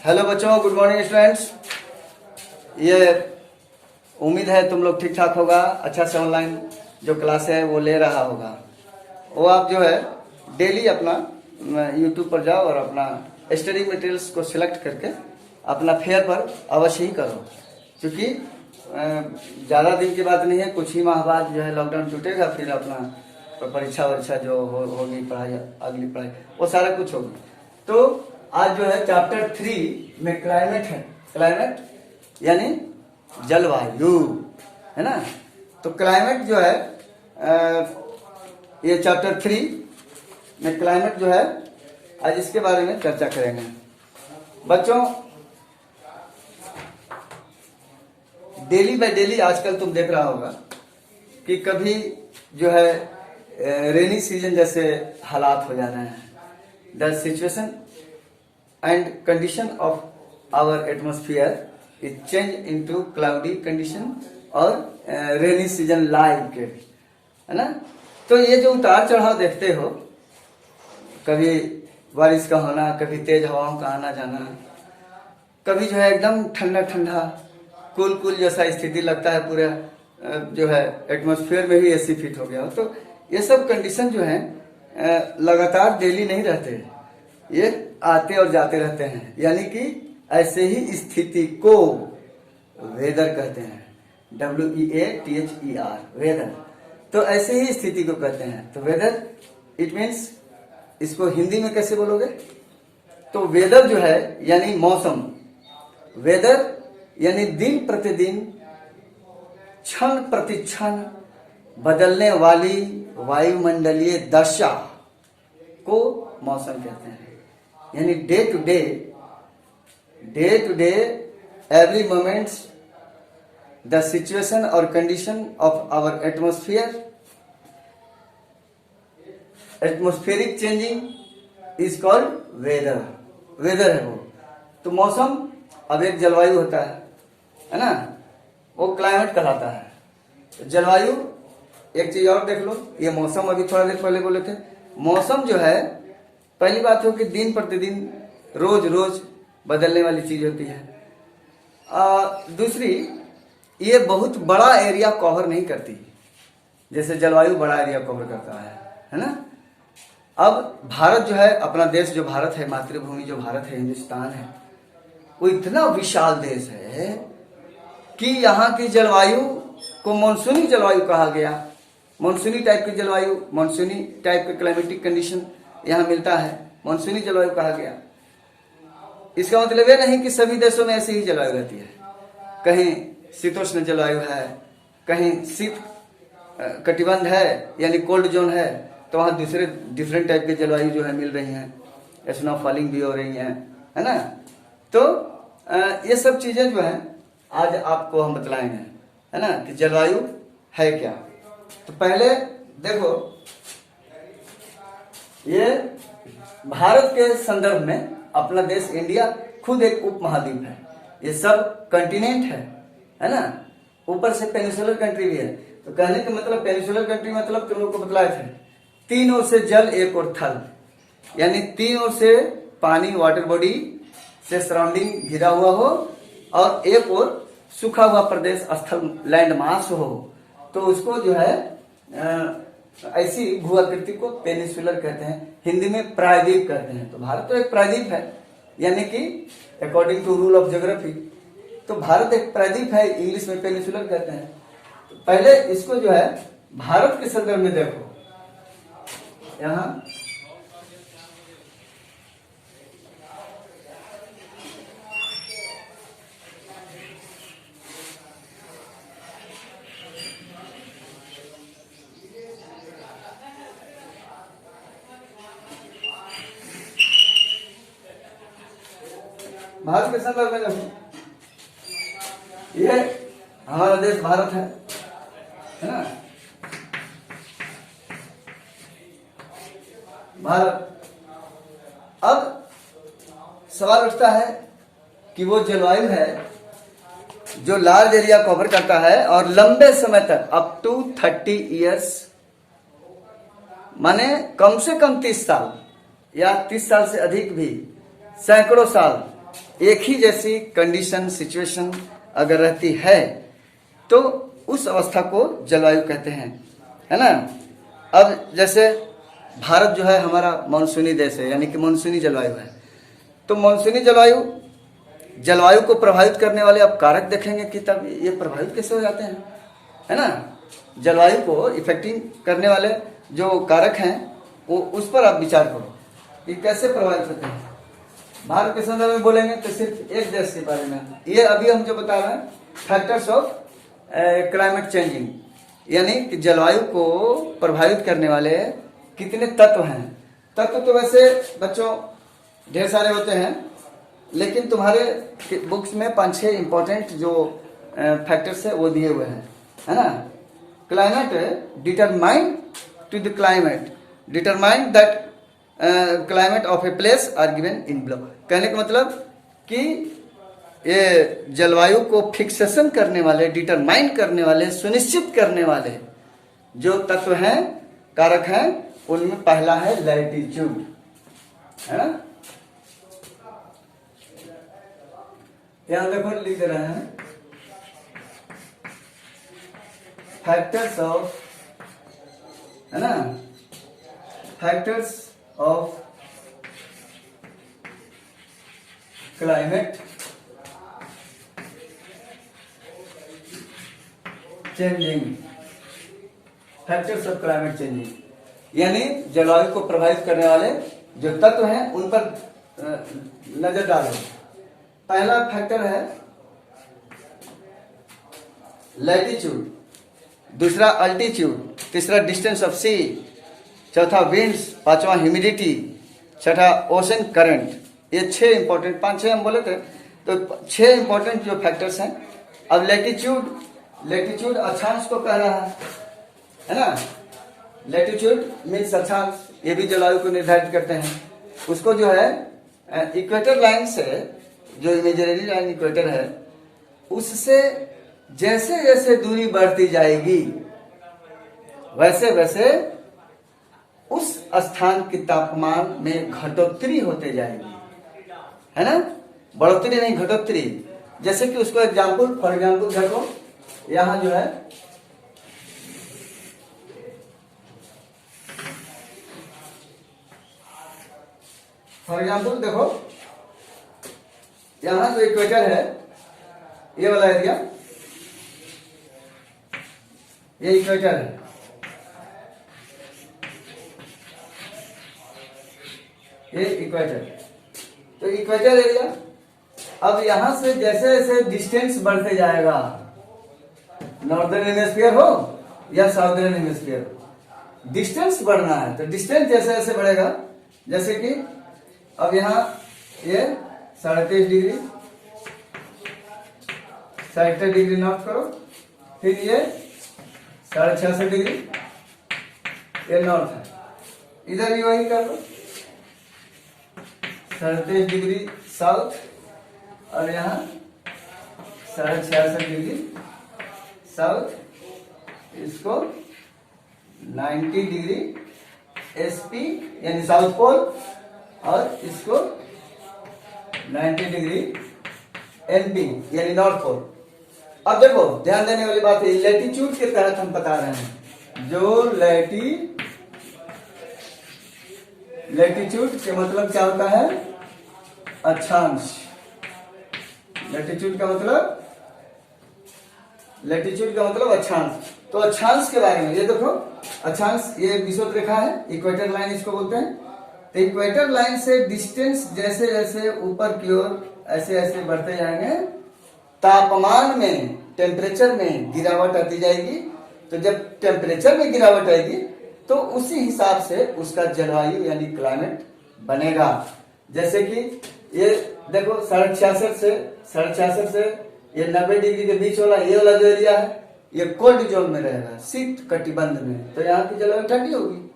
Hello बच्चों, good morning students. ये उम्मीद है तुम लोग ठीक ठाक होगा, अच्छा से ऑनलाइन जो क्लास है वो ले रहा होगा। वो आप जो है डेली अपना यूट्यूब पर जाओ और अपना स्टडी मटेरियल्स को सिलेक्ट करके अपना फेयर पर अवश्य ही करो, क्योंकि ज़्यादा दिन की बात नहीं है, कुछ ही माह बाद जो है लॉकडाउन टूटेगा, फिर अपना परीक्षा वरीक्षा जो होगी, पढ़ाई अगली पढ़ाई वो सारा कुछ होगी। तो आज जो है चैप्टर 3 में क्लाइमेट है। क्लाइमेट यानी जलवायु, है ना। तो क्लाइमेट जो है ये चैप्टर 3 में क्लाइमेट जो है आज इसके बारे में चर्चा करेंगे। बच्चों, डेली बाय डेली आजकल तुम देख रहा होगा कि कभी जो है रेनी सीजन जैसे हालात हो जा रहे हैं। The situation and condition of our atmosphere is change into cloudy condition और rainy season like, है ना। तो ये जो उतार चढ़ाव देखते हो, कभी बारिश का होना, कभी तेज हवाओं का आना जाना, कभी जो है एकदम ठंडा ठंडा कूल कूल जैसा स्थिति लगता है, पूरा जो है एटमॉस्फेयर में ही एसी फिट हो गया हो। तो ये सब कंडीशन जो है लगातार डेली नहीं रहते, ये आते और जाते रहते हैं, यानी कि ऐसे ही स्थिति को वेदर कहते हैं। WEATHER, weather. तो ऐसे ही स्थिति को कहते हैं। तो वेदर इट मीन्स, इसको हिंदी में कैसे बोलोगे? तो वेदर जो है यानी मौसम, वेदर यानी दिन प्रतिदिन क्षण प्रतिक्षण बदलने वाली वायुमंडलीय दशा को मौसम कहते हैं। यानी day to day every moments the situation और condition of our atmospheric changing is called weather. Weather है वो। तो मौसम अब एक जलवायु होता है ना, वो क्लाइमेट कहलाता है। जलवायु एक चीज और देख लो, ये मौसम अभी थोड़ा देर पहले बोले थे। मौसम जो है, पहली बात हो कि दिन प्रतिदिन रोज रोज बदलने वाली चीज होती है। दूसरी, ये बहुत बड़ा एरिया कवर नहीं करती, जैसे जलवायु बड़ा एरिया कवर करता है ना। अब भारत जो है, अपना देश जो भारत है, मातृभूमि जो भारत है, हिंदुस्तान है, वो इतना विशाल देश है कि यहाँ की जलवायु को मानसूनी जलवायु कहा गया। मानसूनी टाइप की जलवायु, मानसूनी टाइप के क्लाइमेटिक कंडीशन यहाँ मिलता है, मानसूनी जलवायु कहा गया। इसका मतलब यह नहीं कि सभी देशों में ऐसी ही जलवायु रहती है। कहीं शीतोष्ण जलवायु है, कहीं शीत कटिबंध है यानी कोल्ड जोन है, तो वहाँ दूसरे डिफरेंट टाइप के जलवायु जो है मिल रही हैं, स्नो फॉलिंग भी हो रही हैं, है ना। तो ये सब चीजें जो है आज आपको हम बतलाएंगे, है ना, कि जलवायु है क्या। तो पहले देखो, ये भारत के संदर्भ में अपना देश इंडिया खुद एक उप महाद्वीप है। ये सब कंटिनेंट है ना। ऊपर से पेनिसुलर कंट्री भी है। तो कहने का मतलब, पेनिसुलर कंट्री मतलब तुम लोग को बतलाए थे, 3 ओर से जल, 1 ओर थल, यानी 3 ओर से पानी, वाटर बॉडी से सराउंडिंग घिरा हुआ हो, और 1 ओर सूखा हुआ प्रदेश, स्थल, लैंड मास हो। तो उसको जो है ऐसी भूआकृति को पेनिसुलर कहते हैं, हिंदी में प्रायद्वीप कहते हैं। तो भारत तो एक प्रायद्वीप है, यानी कि according to rule of geography, तो भारत एक प्रायद्वीप है, इंग्लिश में पेनिसुलर कहते हैं। तो पहले इसको जो है भारत के संदर्भ में देखो। यहाँ भारत के संदर्भ में देखो, ये हमारा देश भारत है ना। भारत। अब सवाल उठता है कि वो जलवायु है जो लार्ज एरिया कवर करता है और लंबे समय तक, अप टू 30 ईयर्स, माने कम से कम 30 साल या 30 साल से अधिक भी, सैकड़ों साल एक ही जैसी कंडीशन सिचुएशन अगर रहती है तो उस अवस्था को जलवायु कहते हैं, है ना। अब जैसे भारत जो है हमारा मानसूनी देश है, यानी कि मानसूनी जलवायु है। तो मानसूनी जलवायु को प्रभावित करने वाले आप कारक देखेंगे कि तब ये प्रभावित कैसे हो जाते हैं, है ना। जलवायु को इफेक्टिंग करने वाले जो कारक हैं वो उस पर आप विचार करो कि कैसे प्रभावित होते हैं। भारत के संदर्भ में बोलेंगे तो सिर्फ एक देश के बारे में, ये अभी हम जो बता रहे हैं फैक्टर्स ऑफ क्लाइमेट चेंजिंग, यानी कि जलवायु को प्रभावित करने वाले कितने तत्व हैं। तत्व तो वैसे बच्चों ढेर सारे होते हैं, लेकिन तुम्हारे बुक्स में 5-6 इंपॉर्टेंट जो फैक्टर्स है वो दिए हुए हैं, है ना। Climate determine to the climate determine that climate of a place are given in below. कहने का मतलब कि ये जलवायु को फिक्सेशन करने वाले, डिटरमाइन करने वाले, सुनिश्चित करने वाले जो तत्व हैं, कारक हैं, उनमें पहला है लैटिट्यूड, है ना। यहां देखो लिख दे रहे हैं फैक्टर्स ऑफ, है ना, factors of climate changing, factors of climate changing, यानी जलवायु को प्रभावित करने वाले जो तत्व हैं उन पर नजर डालो। पहला फैक्टर है लैटिट्यूड, दूसरा अल्टीट्यूड, तीसरा डिस्टेंस ऑफ सी, चौथा विंड्स, पांचवा ह्यूमिडिटी, छठा ओशन करंट। ये 6 इंपॉर्टेंट, 5-6 हम बोले थे, तो 6 इंपॉर्टेंट जो फैक्टर्स हैं। अब लैटिट्यूड अक्षांश को कह रहा है ना। लैटिट्यूड मीन्स अक्षांश, ये भी जलवायु को निर्धारित करते हैं। उसको जो है इक्वेटर लाइन से, जो इमेजिनरी लाइन इक्वेटर है, उससे जैसे जैसे दूरी बढ़ती जाएगी वैसे वैसे उस स्थान के तापमान में घटोत्तरी होते जाएगी, है ना। बढ़ोतरी नहीं, घटोत्तरी। जैसे कि उसको फॉर एग्जाम्पल देखो, यहां जो है फॉर एग्जाम्पल देखो, यहां जो इक्वेटर है, ये वाला एरिया, ये इक्वेटर है, ये इक्वेटर। तो इक्वेटर एरिया, अब यहां से जैसे जैसे डिस्टेंस बढ़ते जाएगा, नॉर्दर्न हेमिस्फीयर हो या साउदर्न हेमिस्फीयर, डिस्टेंस बढ़ना है, तो डिस्टेंस जैसे जैसे बढ़ेगा, जैसे कि अब यहाँ ये 23.5 डिग्री, 67 डिग्री नॉट करो, फिर ये 66.5 डिग्री, ये नॉर्थ है, इधर भी वही कर लो, 37 डिग्री साउथ, और यहाँ 66.5 डिग्री साउथ, इसको 90 डिग्री एसपी यानी साउथ पोल, और इसको 90 डिग्री एनपी यानी नॉर्थ पोल। अब देखो ध्यान देने वाली बात है, लैटिट्यूड के तहत हम बता रहे हैं, जो लैटिट्यूड के मतलब क्या होता है, अक्षांश। लैटिट्यूड का मतलब अक्षांश। तो अक्षांश के बारे में ये देखो, अक्षांश ये विषुवत रेखा है, इक्वेटर लाइन इसको बोलते हैं। तो इक्वेटर लाइन से डिस्टेंस जैसे जैसे ऊपर की ओर ऐसे ऐसे बढ़ते जाएंगे, तापमान में, टेम्परेचर में गिरावट आती जाएगी। तो जब टेम्परेचर में गिरावट आएगी तो उसी हिसाब से उसका जलवायु यानी क्लाइमेट बनेगा। जैसे कि ये देखो 66 से ये 90 डिग्री के बीच वाला ये वाला जो एरिया है, ये कोल्ड जोन में रहेगा, शीत कटिबंध में, तो यहाँ की जलवायु ठंडी होगी,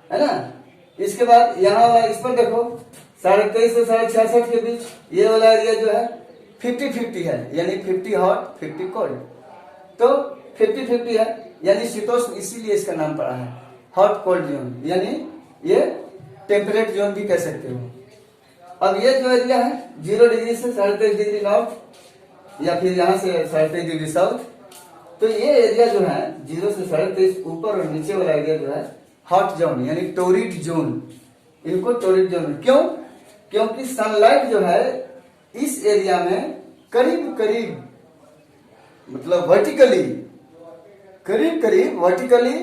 है ना। इसके बाद यहाँ वाला, इस पर देखो 23.5 से 66 के बीच ये वाला एरिया जो है 50-50 है, यानी 50 हॉट 50 कोल्ड, तो 50-50 है, यानी शीतोष्ण, इसीलिए इसका नाम पड़ा है हॉट कोल्ड जोन, यानी ये टेम्परेट जोन भी कह सकते हो। अब ये जो एरिया है 0 डिग्री से 23.5 डिग्री नॉर्थ या फिर यहाँ से 23.5 डिग्री साउथ, तो ये एरिया जो है 0 से 23.5 ऊपर और नीचे वाला एरिया जो है हॉट जोन यानी टोरिड जोन, इनको टोरिड जोन। क्यों? क्योंकि सनलाइट जो है इस एरिया में करीब करीब मतलब वर्टिकली करीब करीब वर्टिकली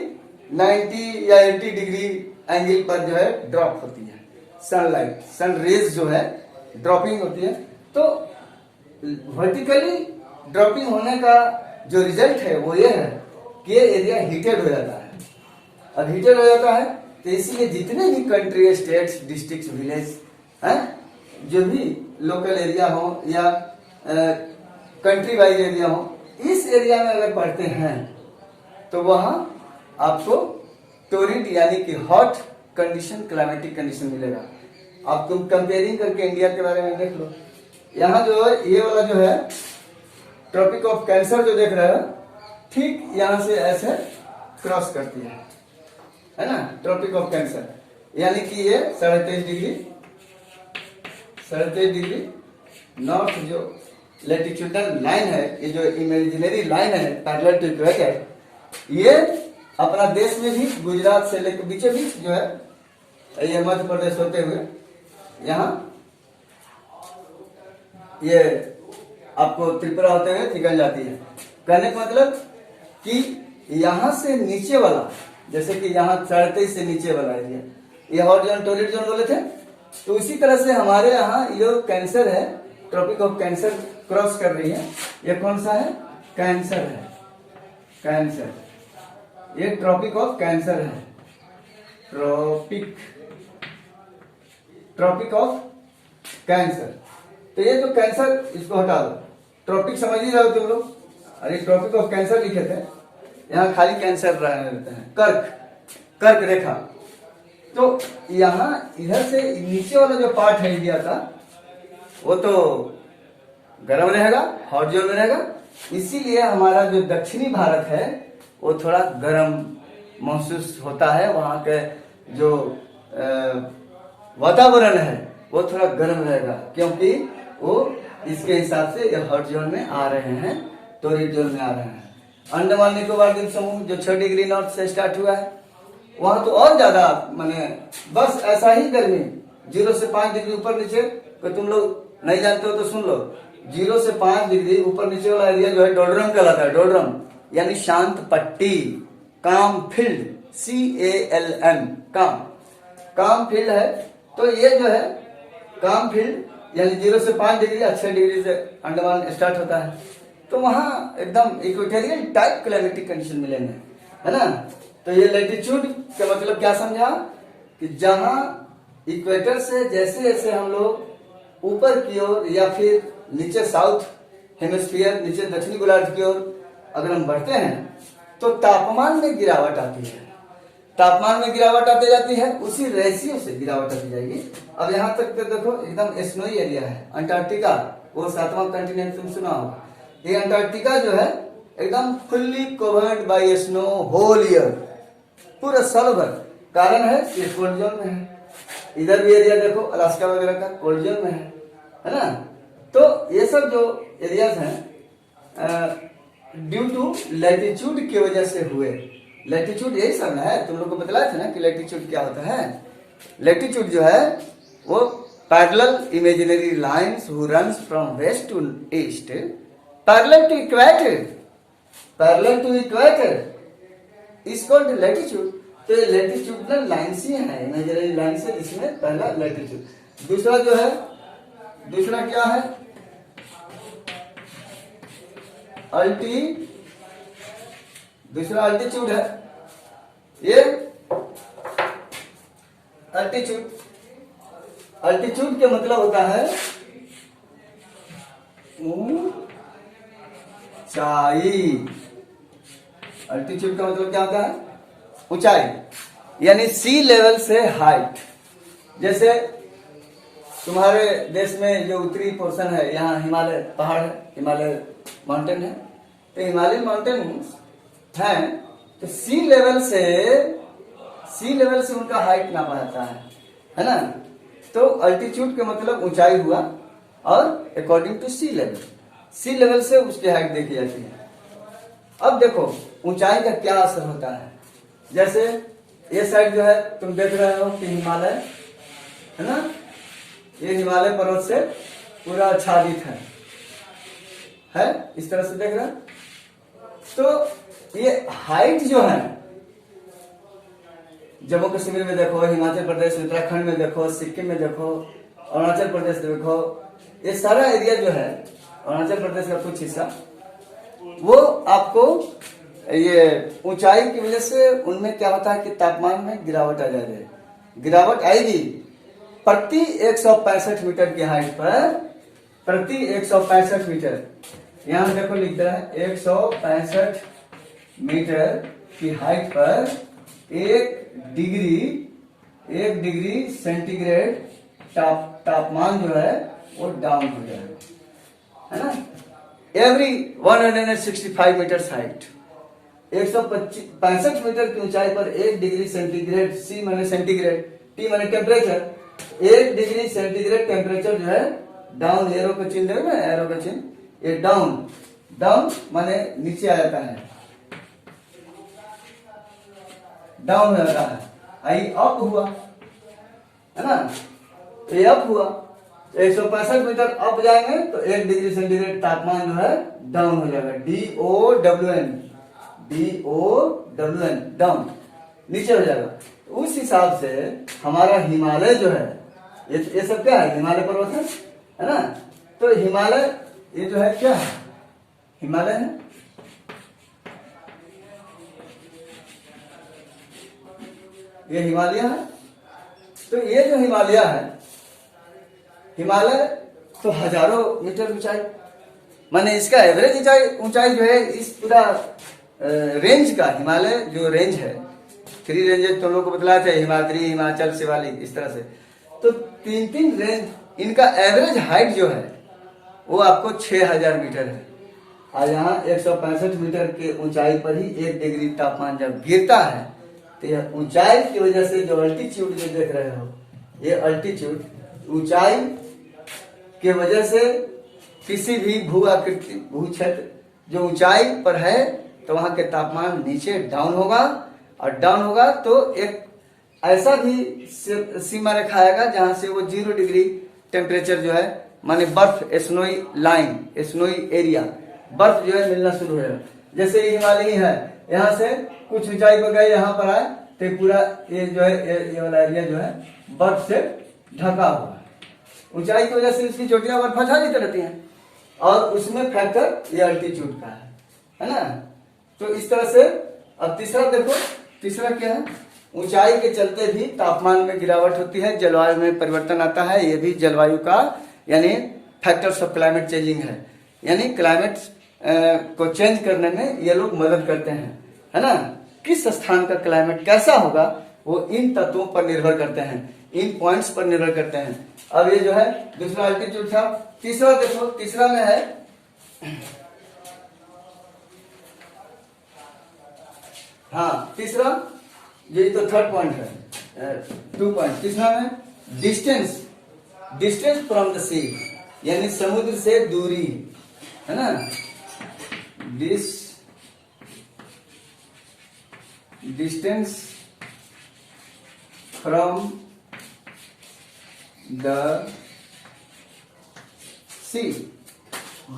90 या 80 डिग्री एंगल पर जो है ड्रॉप होती है सनलाइट, सन रेज जो है ड्रॉपिंग होती है। तो वर्टिकली ड्रॉपिंग होने का जो रिजल्ट है वो ये है कि ये एरिया हीटेड हो जाता है। अब हीटेड हो जाता है तो इसीलिए जितने भी कंट्री, स्टेट्स, डिस्ट्रिक्ट, विलेज हैं, जो भी लोकल एरिया हो या कंट्री वाइज एरिया हो, इस एरिया में अगर पढ़ते हैं तो वहां आपको टोरिड यानी कि हॉट कंडीशन, क्लाइमेटिक कंडीशन मिलेगा। आप तुम कंपेयरिंग करके इंडिया के बारे में देख लो, यहाँ जो है ये वाला जो है ट्रॉपिक ऑफ कैंसर जो देख रहे हो, ठीक यहाँ से ऐसे क्रॉस करती है ना, ट्रॉपिक ऑफ कैंसर, यानी कि ये 23.5 डिग्री नॉर्थ जो लैटिट्यूडनल लाइन है, ये जो इमेजिनरी लाइन है पैरेलल टू इक्वेटर, ये अपना देश में भी गुजरात से लेकर बीचे बीच जो है ये मध्य प्रदेश होते हुए यहाँ ये आपको त्रिपुरा होते हुए निकल जाती है। कहने का मतलब कि यहाँ से नीचे वाला, जैसे कि यहाँ 23 से नीचे वाला एरिया ये हॉट जोन, टोरिड जोन बोले थे, तो उसी तरह से हमारे यहाँ ये कैंसर है, ट्रॉपिक ऑफ कैंसर क्रॉस कर रही है। ये कौन सा है? कैंसर है, कैंसर, ये ट्रॉपिक ऑफ कैंसर है, ट्रॉपिक ऑफ कैंसर। तो ये जो कैंसर, इसको हटा दो, ट्रॉपिक समझ ही रहे हो तुम लोग, अरे ट्रॉपिक ऑफ कैंसर लिखे थे, यहाँ खाली कैंसर रहते हैं, कर्क रेखा। तो यहाँ इधर से नीचे वाला जो पार्ट है इंडिया का वो तो गर्म रहेगा, हॉट जोन में रहेगा, इसीलिए हमारा जो दक्षिणी भारत है वो थोड़ा गर्म महसूस होता है। वहाँ के जो वातावरण है वो थोड़ा गर्म रहेगा, क्योंकि वो इसके हिसाब से ये हॉट जोन में आ रहे हैं, टोरिड जोन में आ रहे हैं। अंडमान निकोबार द्वीप समूह जो 6 डिग्री नॉर्थ से स्टार्ट हुआ है, वहां तो और ज्यादा, माने बस ऐसा ही गर्मी 0 से 5 डिग्री ऊपर नीचे, तो तुम लोग नहीं जानते हो तो सुन लो, 0 से 5 डिग्री ऊपर नीचे वाला एरिया जो है डोल्ड्रम कहलाता है। डोल्ड्रम यानी शांत पट्टी, काम फील्ड, CALM, काम फील्ड है। तो ये जो है काम फील्ड यानी 0 से 5 डिग्री या 6 डिग्री से अंडमान स्टार्ट होता है, तो वहां एकदम इक्वेटोरियल टाइप क्लाइमेटिक कंडीशन मिलेंगे, है ना। तो ये लैटिट्यूड का मतलब क्या समझा कि जहां इक्वेटर से जैसे जैसे हम लोग ऊपर की ओर या फिर नीचे साउथ हेमिस्फीयर, नीचे दक्षिणी गोलार्ध की ओर अगर हम बढ़ते हैं तो तापमान में गिरावट आती है, तापमान में गिरावट आती जाती है, उसी रेशियो से गिरावट आती जाएगी। अब यहाँ तक तो देखो एकदम स्नोई एरिया है, अंटार्कटिका, वो 7वां कंटिनेंट तुम सुना होगा। ये अंटार्कटिका जो है एकदम fully covered by snow whole year, पूरा साल भर। कारण है ये कोल्ड जोन में है। इधर भी एरिया देखो अलास्का वगैरह का कोल्ड जोन में है ना। तो ये सब जो एरियाज हैं ड्यू टू लैटिट्यूड की वजह से हुए। लैटिट्यूड यही सब है, तुम लोग को बतलाया था ना कि लैटिट्यूड क्या होता है। लैटिट्यूड जो है वो parallel imaginary lines who runs from west to east parallel to equator, parallel to equator is called latitude. तो ये लैटिट्यूडनल लाइंस ही है, इमेजिनरी लाइंस है, जिसमें पहला लैटिट्यूड। दूसरा जो है, दूसरा क्या है, दूसरा अल्टीट्यूड है। ये अल्टीट्यूड के मतलब होता है ऊंचाई। अल्टीट्यूड का मतलब क्या होता है? ऊंचाई, यानी सी लेवल से हाइट। जैसे तुम्हारे देश में जो उत्तरी पोर्शन है, यहाँ हिमालय पहाड़ है, हिमालय माउंटेन है, तो हिमालय माउंटेन है, तो सी लेवल से उनका हाइट नापा जाता है ना। तो अल्टीट्यूड का मतलब ऊंचाई हुआ, और अकॉर्डिंग टू सी लेवल से उसकी हाइट देखी जाती है। अब देखो ऊंचाई का क्या असर होता है। जैसे ये साइड जो है तुम देख रहे हो कि हिमालय है ना, ये हिमालय पर्वत से पूरा आच्छादित है इस तरह से देख रहे हैं। तो ये हाइट जो है, जम्मू कश्मीर में देखो, हिमाचल प्रदेश, उत्तराखंड में देखो, सिक्किम में देखो, अरुणाचल प्रदेश देखो, ये सारा एरिया जो है, अरुणाचल प्रदेश का कुछ हिस्सा, वो आपको ये ऊंचाई की वजह से उनमें क्या होता है कि तापमान में गिरावट आ जाती है। गिरावट आएगी प्रति 165 मीटर की हाइट पर, प्रति 165 मीटर, यहां देखो लिख रहा है 165 मीटर की हाइट पर 1 डिग्री सेंटीग्रेड तापमान जो है वो डाउन हो जाएगा, है ना। एवरी 165 मीटर हाइट, 165 मीटर की ऊंचाई पर 1 डिग्री सेंटीग्रेड, सी माने सेंटीग्रेड, टी माने टेम्परेचर, 1 डिग्री सेंटीग्रेड टेम्परेचर जो है डाउन, एरो का चिन्ह देखो ना, एरो का चिन्ह, ये डाउन माने नीचे आ जाता है, डाउन हो जाता है। आई अप हुआ, है ना, ये अप हुआ, 165 मीटर अप जाएंगे तो 1 डिग्री सेंटीग्रेड तापमान जो है डाउन हो जाएगा, DOWN डाउन, नीचे हो जाएगा। उस हिसाब से हमारा हिमालय जो है, ये सब क्या है, हिमालय पर्वत है ना। तो हिमालय ये जो है क्या है, हिमालय है, ये हिमालय है। तो ये जो हिमालय है, हिमालय तो हजारों मीटर ऊंचाई, माने इसका एवरेज ऊंचाई जो है इस पूरा रेंज का, हिमालय जो रेंज है, 3 रेंजेस तुम लोग को बतलाया था, हिमाद्री, हिमाचल, शिवालिक, इस तरह से। तो 3 रेंज, इनका एवरेज हाइट जो है वो आपको 6000 मीटर है। और यहाँ 165 मीटर के ऊंचाई पर ही 1 डिग्री तापमान जब गिरता है, तो यह ऊंचाई की वजह से जो अल्टीट्यूड जो देख रहे हो, ये अल्टीट्यूड, ऊंचाई के वजह से किसी भी भू क्षेत्र जो ऊंचाई पर है, तो वहां के तापमान नीचे डाउन होगा, और डाउन होगा तो एक ऐसा भी सीमा रेखा आएगा जहां से वो 0 डिग्री टेम्परेचर जो है, माने बर्फ, स्नोई लाइन, स्नोई एरिया, बर्फ जो है मिलना शुरू हो जाएगा। जैसे ये हिमालय है, यहाँ से कुछ ऊंचाई पर गए, यहाँ पर आए तो पूरा ये जो है, ये वाला एरिया जो है बर्फ से ढका हुआ है। ऊंचाई की वजह से इसकी चोटियां बर्फाच्छादित रहती हैं, और उसमें फैक्टर ये अल्टीट्यूड का है ना। तो इस तरह से अब तीसरा देखो, तीसरा क्या है, ऊंचाई के चलते भी तापमान में गिरावट होती है, जलवायु में परिवर्तन आता है। ये भी जलवायु का यानी फैक्टर्स ऑफ क्लाइमेट चेंजिंग है, यानी क्लाइमेट को चेंज करने में ये लोग मदद करते हैं, है ना। किस स्थान का क्लाइमेट कैसा होगा वो इन तत्वों पर निर्भर करते हैं, इन पॉइंट्स पर निर्भर करते हैं। अब ये जो है दूसरा अल्टीट्यूड था। तीसरा देखो, तीसरा में है हाँ, तीसरा ये तो थर्ड पॉइंट है, 2 पॉइंट। तीसरा में डिस्टेंस फ्रॉम द सी, यानी समुद्र से दूरी, है ना। Distance from the sea,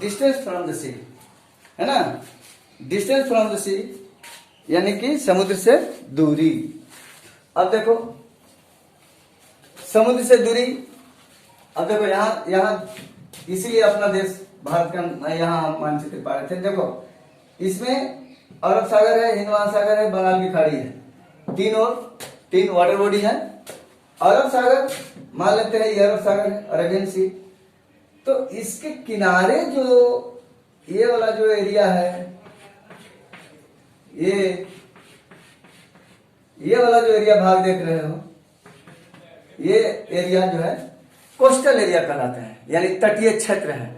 distance from the sea, है ना। डिस्टेंस फ्रॉम द सी यानी कि समुद्र से दूरी। अब देखो समुद्र से दूरी, अब देखो यहाँ इसीलिए अपना देश भारत का यहाँ मानचित्र पा रहे थे। देखो इसमें अरब सागर है, हिंद महासागर है, बंगाल की खाड़ी है, तीन वाटर बॉडी है। अरब सागर मान लेते हैं, ये अरब सागर है, अरेबियन सी। तो इसके किनारे जो ये वाला जो एरिया है, ये वाला जो एरिया भाग देख रहे हो, ये एरिया जो है कोस्टल एरिया कहलाते हैं, यानी तटीय क्षेत्र है।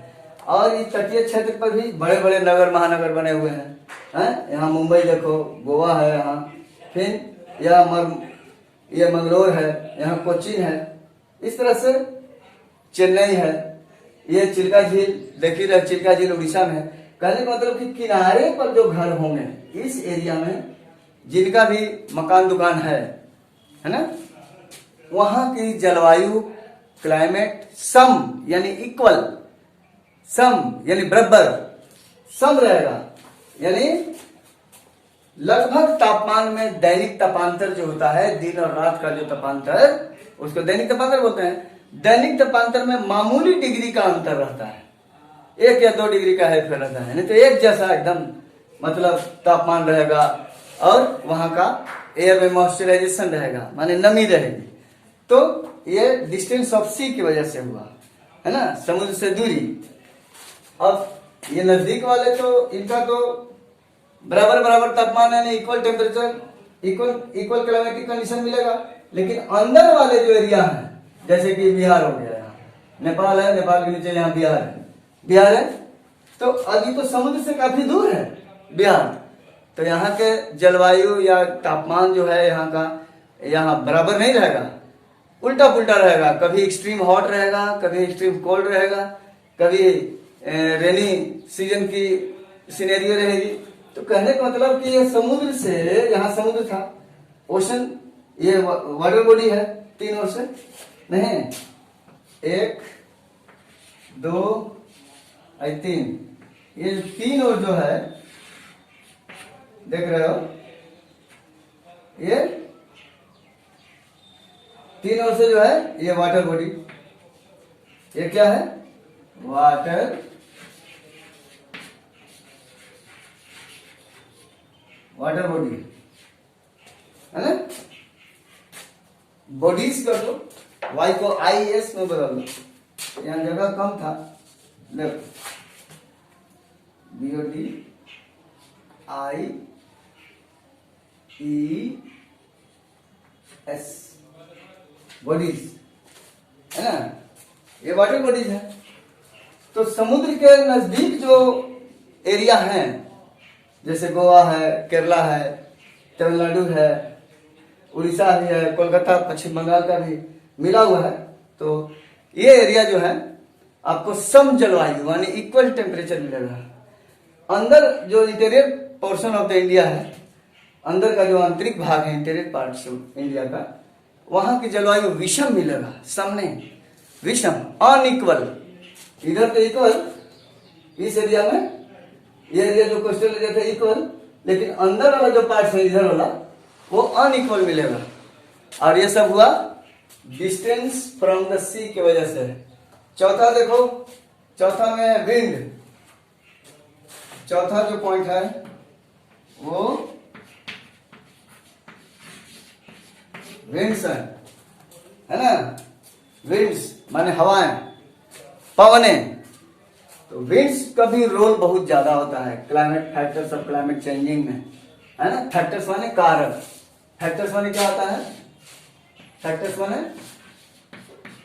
और ये तटीय क्षेत्र पर भी बड़े बड़े नगर महानगर बने हुए हैं। यहाँ मुंबई देखो, गोवा है यहाँ, फिर यह मंगलोर है, यहाँ कोचीन है, इस तरह से चेन्नई है, ये चिल्का झील देखी रहे, चिल्का झील उड़ीसा में है। कहने का मतलब कि किनारे पर जो घर होंगे इस एरिया में, जिनका भी मकान दुकान है ना, वहां की जलवायु क्लाइमेट सम यानी इक्वल, सम यानी बराबर, सम रहेगा। यानी लगभग तापमान में दैनिक तापांतर जो होता है, दिन और रात का जो तापांतर, उसको दैनिक तापांतर बोलते हैं। दैनिक तापांतर में मामूली डिग्री का अंतर रहता है, 1 या 2 डिग्री का है फिर रहता है, नहीं तो एक जैसा एकदम मतलब तापमान रहेगा। और वहां का एयर में मॉइस्चराइजेशन रहेगा, माने नमी रहेगी। तो ये डिस्टेंस ऑफ सी की वजह से हुआ है ना, समुद्र से दूरी। अब ये नजदीक वाले तो इनका तो बराबर बराबर तापमान है, equal temperature, equal climatic condition मिलेगा। लेकिन अंदर वाले जो एरिया है, जैसे कि बिहार हो गया, यहाँ नेपाल है, नेपाल के नीचे यहाँ बिहार है, तो अभी तो समुद्र से काफी दूर है बिहार, तो यहाँ के जलवायु या तापमान जो है यहाँ का, यहाँ बराबर नहीं रहेगा, उल्टा पुल्टा रहेगा। कभी एक्सट्रीम हॉट रहेगा, कभी एक्सट्रीम कोल्ड रहेगा, कभी रेनी सीजन की सिनेरियो रहेगी। तो कहने का मतलब कि ये समुद्र से, यहाँ समुद्र था, ओशन, ये वाटर बॉडी है 3 ओर से, नहीं 1 2 3, ये 3 ओर जो है देख रहे हो, ये 3 ओर से जो है ये वाटर बॉडी, ये क्या है, वाटर बॉडी है ना। बॉडीज कर दो, वाई को IS में बदल दो, यहाँ जगह कम था, BOD IES, बॉडीज है ना, ये वाटर बॉडीज है। तो समुद्र के नजदीक जो एरिया हैं, जैसे गोवा है, केरला है, तमिलनाडु है, उड़ीसा भी है, कोलकाता, पश्चिम बंगाल का भी मिला हुआ है, तो ये एरिया जो है आपको सम जलवायु यानी इक्वल टेम्परेचर मिलेगा। अंदर जो interior portion of the India है, अंदर का जो आंतरिक भाग है, इंटीरियर पार्ट इंडिया का, वहां की जलवायु विषम मिलेगा, सम नहीं, विषम, अनइक्वल। इधर तो इक्वल, इस एरिया में, ये एरिया जो कोस्टल एरिया था इक्वल, लेकिन अंदर वाला जो पार्ट है इधर वाला, वो अनइक्वल मिलेगा। और ये सब हुआ डिस्टेंस फ्रॉम द सी की वजह से। चौथा देखो, चौथा में विंड, चौथा जो पॉइंट है वो विंड्स है ना, विंड्स माने हवाएं, पवने। तो विंड्स का भी रोल बहुत ज्यादा होता है climate factors of climate changing में, है ना। फैक्टर्स माने कारक, फैक्टर्स माने क्या होता है, फैक्टर्स माने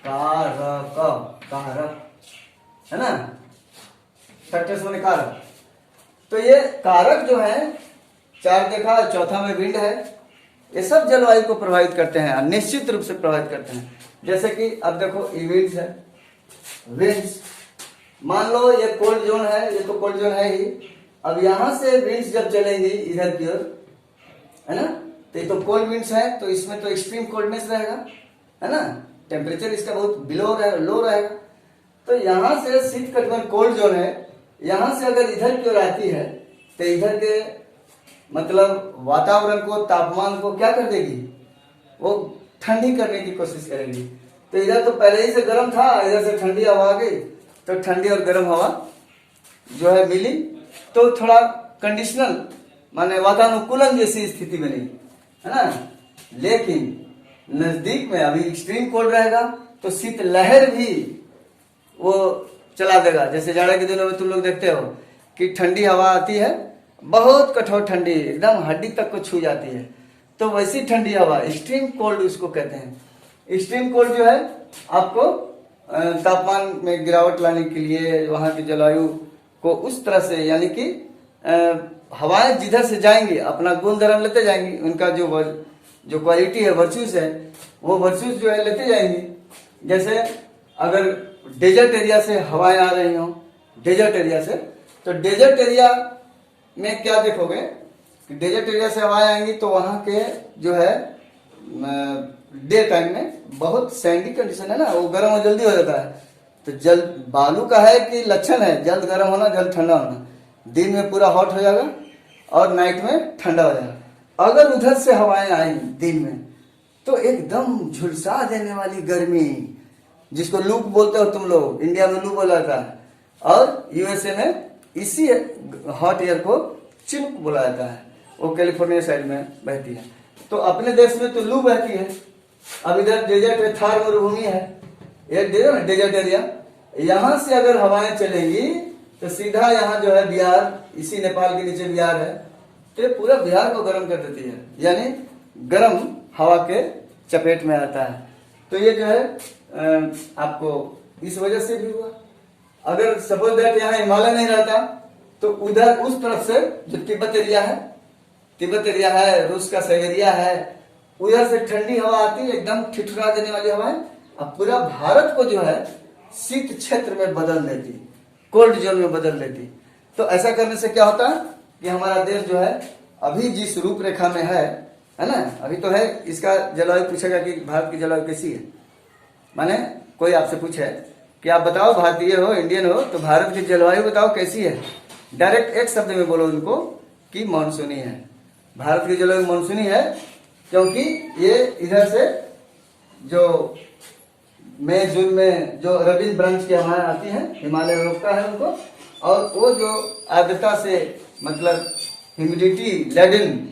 कारक है ना, फैक्टर्स माने कारक। तो ये कारक जो है 4 देखा, चौथा में विंड है, ये सब जलवायु को प्रभावित करते हैं, निश्चित रूप से प्रभावित करते हैं। जैसे कि अब देखो ये विंड्स है, विंड्स मान लो ये कोल्ड जोन है, ये तो कोल्ड जोन है ही। अब यहां से विंड्स जब चलेंगी इधर की ओर, है ना, तो ये तो कोल्ड विंड्स है, तो इसमें तो एक्सट्रीम कोल्डनेस रहेगा, है ना, टेम्परेचर इसका बहुत लो रहेगा। तो यहां से शीत कटिबंध कोल्ड जोन है, यहां से अगर इधर की ओर आती है तो इधर के मतलब वातावरण को, तापमान को क्या कर देगी, वो ठंडी करने की कोशिश करेगी। तो इधर तो पहले ही से गर्म था, इधर से ठंडी हवा आ गई, तो ठंडी और गर्म हवा जो है मिली, तो थोड़ा कंडीशनल माने वातानुकूलन जैसी स्थिति बनी, है ना। लेकिन नजदीक में अभी एक्सट्रीम कोल्ड रहेगा, तो शीत लहर भी वो चला देगा। जैसे जाड़े के दिनों में तुम लोग देखते हो कि ठंडी हवा आती है, बहुत कठोर ठंडी, एकदम हड्डी तक को छू जाती है, तो वैसी ठंडी हवा एक्सट्रीम कोल्ड उसको कहते हैं। एक्सट्रीम कोल्ड जो है आपको तापमान में गिरावट लाने के लिए, वहां की जलवायु को उस तरह से, यानी कि हवाएं जिधर से जाएंगी अपना गुण धर्म लेते जाएंगी, उनका जो क्वालिटी है, वर्चूज है, वो वर्चूज जो है लेते जाएंगी, जैसे अगर डेजर्ट एरिया से हवाएं आ रही हो, डेजर्ट एरिया से, तो डेजर्ट एरिया में क्या देखोगे कि डेजर्ट एरिया से हवाएं आएंगी तो वहां के जो है डे टाइम में बहुत सैंडी कंडीशन है ना, वो गर्म और जल्दी हो जाता है। तो जल बालू का है कि लक्षण है जल्द गर्म होना जल्द ठंडा होना, दिन में पूरा हॉट हो जाएगा और नाइट में ठंडा हो जाएगा। अगर उधर से हवाएं आई दिन में तो एकदम झुलसा देने वाली गर्मी, जिसको लूप बोलते हो तुम लोग, इंडिया में लूप बोला जाता है और यूएसए में इसी हॉट एयर को चिनुक बोला जाता है, वो कैलिफोर्निया साइड में बहती है। तो अपने देश में तो लू बहती है। अब इधर डेजर्ट थार मरुभूमि है, ये डेजर्ट एरिया, यहाँ से अगर हवाएं चलेंगी तो सीधा यहाँ जो है बिहार, इसी नेपाल के नीचे बिहार है, तो ये पूरा बिहार को गर्म कर देती है, यानी गर्म हवा के चपेट में आता है। तो ये जो है आपको इस वजह से भी हुआ। अगर सपोज दैट यहाँ हिमालय नहीं रहता तो उधर उस तरफ से जो तिब्बत एरिया है, तिब्बत एरिया है, रूस का साइबेरिया है, उधर से ठंडी हवा आती है, एकदम ठिठुरा देने वाली हवाएं, अब पूरा भारत को जो है शीत क्षेत्र में बदल देती, कोल्ड जोन में बदल देती। तो ऐसा करने से क्या होता है कि हमारा देश जो है अभी जिस रूपरेखा में है ना, अभी तो है, इसका जलवायु पूछेगा कि भारत की जलवायु कैसी है, माने कोई आपसे पूछे कि आप बताओ भारतीय हो, इंडियन हो, तो भारत की जलवायु बताओ कैसी है, डायरेक्ट एक शब्द में बोलो उनको कि मानसूनी है। भारत की जलवायु मानसूनी है क्योंकि ये इधर से जो मई जून में जो रबी ब्रांच की हवाएं आती हैं, हिमालय रोकता है उनको, और वो जो आर्द्रता से मतलब ह्यूमिडिटी लेडन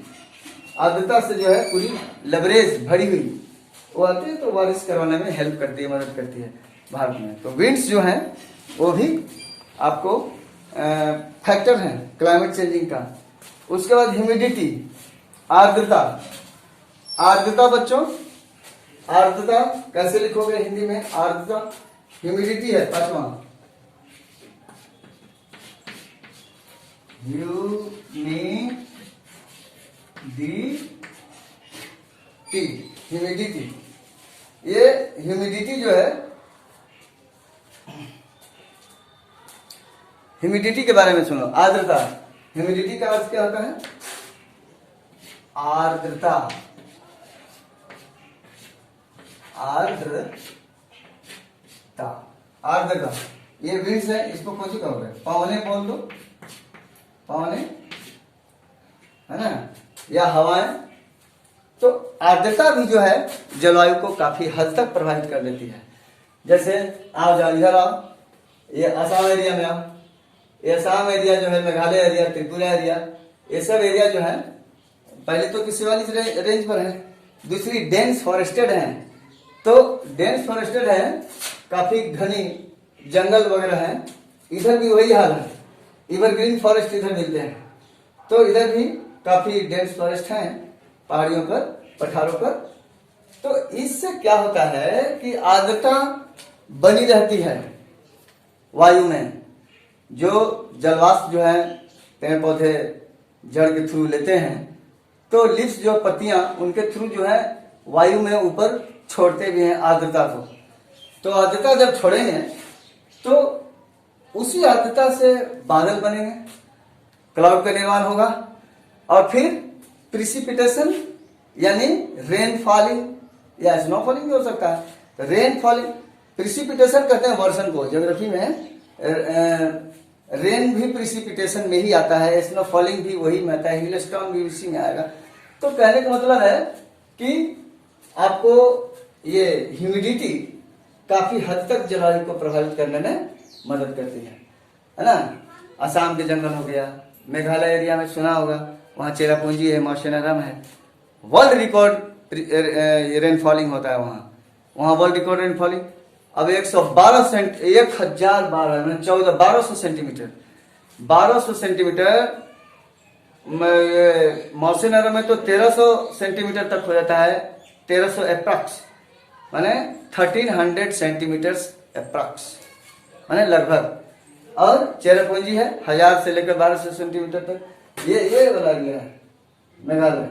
आर्द्रता से जो है पूरी लबरेज भरी हुई वो आती है, तो बारिश करवाने में हेल्प करती है, मदद करती है भारत में। तो विंड्स जो हैं वो भी आपको फैक्टर हैं क्लाइमेट चेंजिंग का। उसके बाद ह्यूमिडिटी, आर्द्रता, आर्द्रता बच्चों, आर्द्रता कैसे लिखोगे हिंदी में, आर्द्रता ह्यूमिडिटी है पांचवा, ह्यूमिडिटी। ये ह्यूमिडिटी जो है, ह्यूमिडिटी के बारे में सुनो। आर्द्रता, ह्यूमिडिटी का अर्थ क्या होता है, आर्द्रता, आर्द्रता, आर्द्रता। ये विंड्स है, इसको कौन सी कहोगे, पवने बोल दो, पवने है ना, या हवाएं। तो आर्द्रता भी जो है जलवायु को काफी हद तक प्रभावित कर देती है। जैसे आओ जाओ इधर आओ, ये असम एरिया में आओ, ये असम एरिया जो है, मेघालय एरिया, त्रिपुरा एरिया, ये सब एरिया जो है पहले तो किसी वाली रेंज पर है, दूसरी डेंस फॉरेस्टेड है। तो डेंस फॉरेस्टेड है, काफी घनी जंगल वगैरह है, इधर भी वही हाल है, एवरग्रीन फॉरेस्ट इधर मिलते हैं। तो इधर भी काफी डेंस फॉरेस्ट हैं पहाड़ियों पर, पठारों पर। तो इससे क्या होता है कि आर्द्रता बनी रहती है वायु में। जो जलवाष्प जो है पेड़ पौधे जड़ के थ्रू लेते हैं, तो लिप्स जो पत्तियां उनके थ्रू जो है वायु में ऊपर छोड़ते भी हैं आर्द्रता को। तो आर्द्रता जब छोड़ेंगे तो उसी आर्द्रता से बादल बनेंगे, क्लाउड का निर्माण होगा, और फिर प्रिसिपिटेशन यानी रेन फॉलिंग या स्नो फॉलिंग भी हो सकता है। तो रेन फॉलिंग, प्रिसिपिटेशन कहते हैं वर्षण को ज्योग्राफी में। रेन भी प्रिसिपिटेशन में ही आता है, स्नो फॉलिंग भी वही में आता है, हिल स्टॉर्म भी उसी में आएगा। तो कहने का मतलब है कि आपको ये ह्यूमिडिटी काफी हद तक जलवायु को प्रभावित करने में मदद करती है ना। असम के जंगल हो गया, मेघालय एरिया में सुना होगा, वहाँ चेरापूंजी है, मौसम है, वर्ल्ड रिकॉर्ड रेनफॉलिंग होता है वहाँ वर्ल्ड रिकॉर्ड रेनफॉलिंग। अब 112 1200 सेंटीमीटर, 1200 सेंटीमीटर मौसम में तो 1300 सेंटीमीटर तक हो जाता है, 1300 अप्रॉक्स माने 1300 सेंटीमीटर अप्रॉक्स माने लगभग। और चेरापूंजी है 1000 से लेकर 1200 सेंटीमीटर तक, ये वाला एरिया है मेघालय।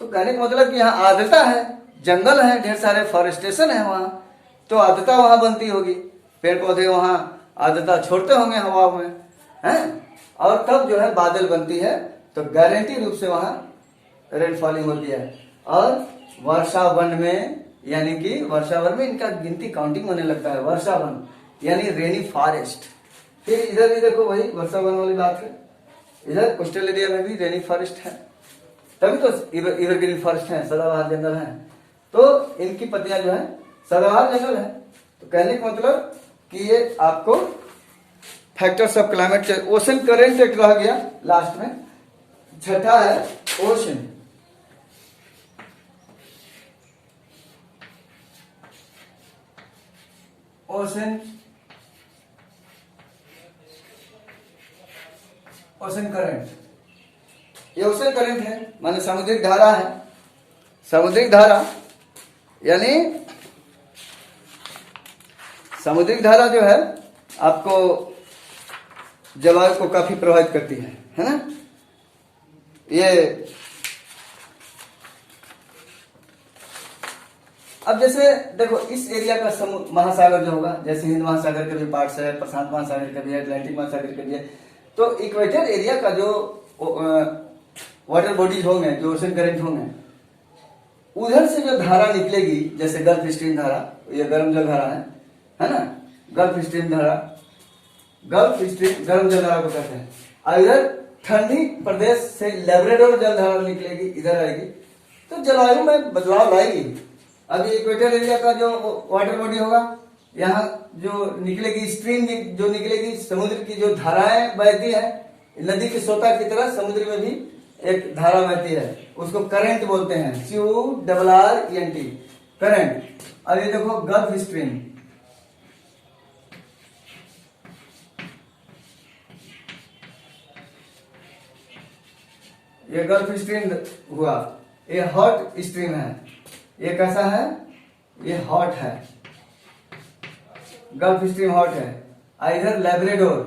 तो कहने का मतलब कि यहाँ आर्द्रता है, जंगल है, ढेर सारे फॉरेस्टेशन है वहाँ, तो आर्द्रता वहां बनती होगी, पेड़ पौधे वहां आर्द्रता छोड़ते होंगे हवा में, हैं, और तब जो है बादल बनती है, तो गारंटी रूप से वहां रेनफॉलिंग होती है। और वर्षावन में, यानी कि वर्षावन में इनका गिनती काउंटिंग होने लगता है, वर्षावन यानी रेनी फॉरेस्ट। फिर इधर भी देखो वही वर्षावन वाली बात है, इधर कोस्टल एरिया में भी रेनी फॉरेस्ट है, तभी तो एवरग्रीन फॉरेस्ट है, सदाबहार जंगल है, तो इनकी पत्तियां जो है सदाबहार जंगल है। तो कहने का मतलब कि ये आपको factors of climate change. Ocean current एक रह गया लास्ट में, छठा है ओशन। ओशन ओशन करंट, ये ओशन करंट है, माने समुद्रिक धारा है। समुद्रिक धारा यानी समुद्रिक धारा जो है आपको जलवायु को काफी प्रभावित करती है ना। ये अब जैसे देखो इस एरिया का महासागर जो होगा, जैसे हिंद महासागर के भी पार्ट्स है, प्रशांत महासागर का भी है, अटलांटिक महासागर का भी है, तो इक्वेटर एरिया का जो वाटर बॉडीज होंगे, जो ओशन करंट होंगे, उधर से जो धारा निकलेगी, जैसे गल्फ स्ट्रीम धारा, ये गर्म जल धारा है ना, गल्फ स्ट्रीम धारा, गल्फ स्ट्रीम गर्म जल धारा को कहते हैं। और इधर ठंडी प्रदेश से लेब्राडोर जल धारा निकलेगी, इधर आएगी, तो जलवायु में बदलाव लाएगी। अभी इक्वेटर एरिया का जो वाटर बॉडी होगा, यहाँ जो निकलेगी स्ट्रीम, जो निकलेगी समुद्र की जो धाराएं बहती है, नदी के सोता की तरह समुद्र में भी एक धारा बहती है, उसको करंट बोलते हैं, CURRENT, करंट। अब ये देखो गल्फ स्ट्रीम, ये गल्फ स्ट्रीम हुआ, ये हॉट स्ट्रीम है। ये कैसा है? ये हॉट है, गल्फ स्ट्रीम हॉट है। इधर लेब्राडोर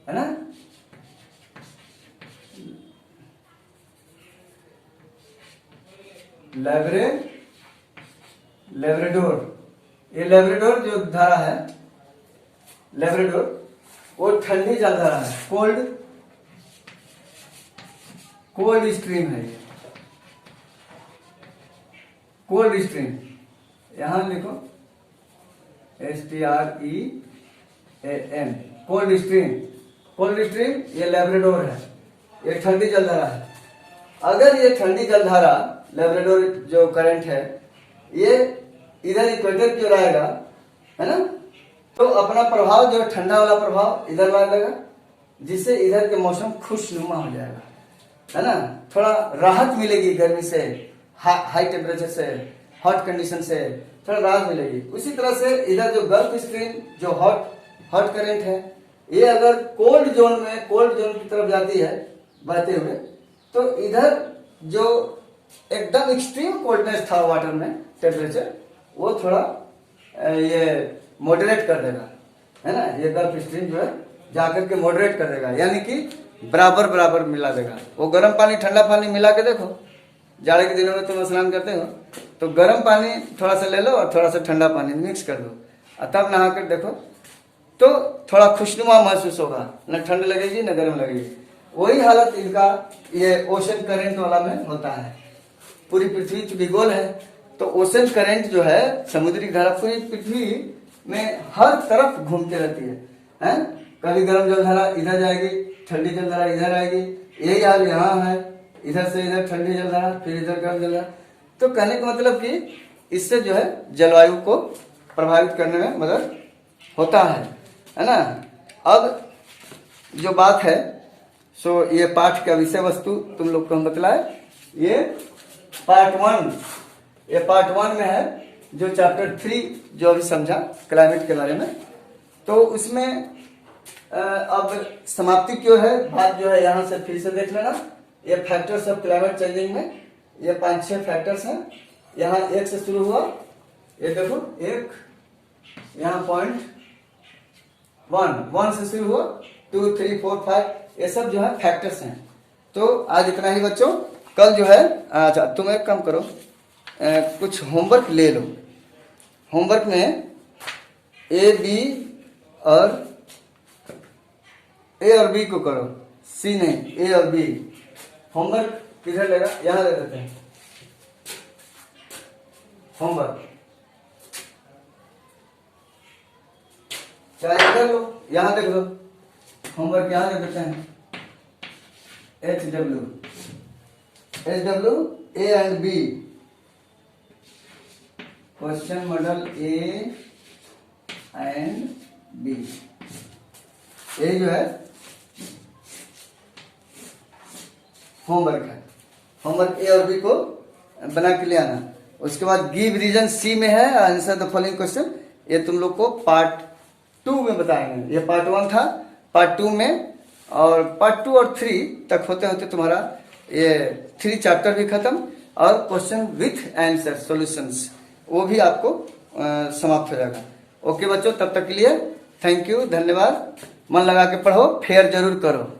है ना, लेब्राडोर, ये लेब्राडोर जो धारा है, लेब्राडोर वो ठंडी जल धारा है, कोल्ड स्ट्रीम है। ये कोल्ड स्ट्रीम, यहां लिखो STREAM, cold stream. Cold stream ये लेब्राडोर है, ये ठंडी जलधारा है। अगर ये ठंडी जलधारा लेब्राडोर जो करंट है, ये इधर इक्वेटर की ओर आएगा, है ना, तो अपना प्रभाव जो ठंडा वाला प्रभाव इधर लाने लगा, जिससे इधर के मौसम खुशनुमा हो जाएगा, है ना, थोड़ा राहत मिलेगी गर्मी से, हाई टेम्परेचर से, हॉट कंडीशन से थोड़ा राहत मिलेगी। उसी तरह से इधर जो गल्फ स्ट्रीम जो हॉट करंट है, ये अगर कोल्ड जोन की तरफ जाती है बहते हुए, तो इधर जो एकदम एक्सट्रीम कोल्डनेस था वाटर में टेम्परेचर, वो थोड़ा ये मॉडरेट कर देगा, है ना। ये गल्फ स्ट्रीम जो है जाकर के मॉडरेट कर देगा, यानी कि बराबर मिला देगा। वो गर्म पानी ठंडा पानी मिला के देखो, जाड़े के दिनों में तुम स्नान करते हो तो गर्म पानी थोड़ा सा ले लो और थोड़ा सा ठंडा पानी मिक्स कर दो, और तब नहा कर देखो तो थोड़ा खुशनुमा महसूस होगा, न ठंड लगेगी न गर्म लगेगी। वही हालत इनका ये ओशन करंट वाला में होता है। पूरी पृथ्वी चूंकि गोल है, तो ओशन करंट जो है समुद्री धारा पूरी पृथ्वी में हर तरफ घूमती रहती है? कभी गर्म जल धारा इधर जाएगी, ठंडी जल धारा इधर आएगी, यही हाल यहाँ है, इधर से इधर ठंडी जल धारा, फिर इधर गर्म जल धारा। तो कहने का मतलब कि इससे जो है जलवायु को प्रभावित करने में मदद होता है ना। अब जो बात है, सो ये पाठ का विषय वस्तु तुम लोग को हम बतलाए, ये पार्ट 1 में है, जो चैप्टर 3 जो अभी समझा क्लाइमेट के बारे में। तो उसमें अब समाप्ति क्यों है, बात जो है यहाँ से फिर से देख लेना। ये फैक्टर्स ऑफ क्लाइमेट चेंजिंग में ये 5-6 फैक्टर्स हैं। यहाँ 1 से शुरू हुआ, ये देखो 1, यहाँ पॉइंट 1 से शुरू हुआ, 2, 3, 4, 5, ये सब जो है फैक्टर्स हैं। तो आज इतना ही बच्चों। कल जो है, अच्छा तुम एक काम करो, कुछ होमवर्क ले लो, होमवर्क में ए और बी को करो, सी नहीं, ए और बी। होमवर्क किधर लेगा, यहाँ ले लेते हैं होमवर्क, चाहे कर लो, यहाँ देख लो, होमवर्क यहाँ दे देते हैं। HW A and B, question model A and B, ये जो है होमवर्क है। होमवर्क A और B को बना के ले आना। उसके बाद गिव रीजन C में है, आंसर द फॉलोइंग क्वेश्चन। ये तुम लोग को पार्ट 2 में बताएंगे। ये पार्ट 1 था, पार्ट 2 में, और पार्ट 2 और 3 तक होते होते तुम्हारा ये 3 चैप्टर भी खत्म, और क्वेश्चन विथ आंसर सॉल्यूशंस वो भी आपको समाप्त हो जाएगा। ओके बच्चों, तब तक के लिए थैंक यू, धन्यवाद। मन लगा के पढ़ो, फेयर जरूर करो।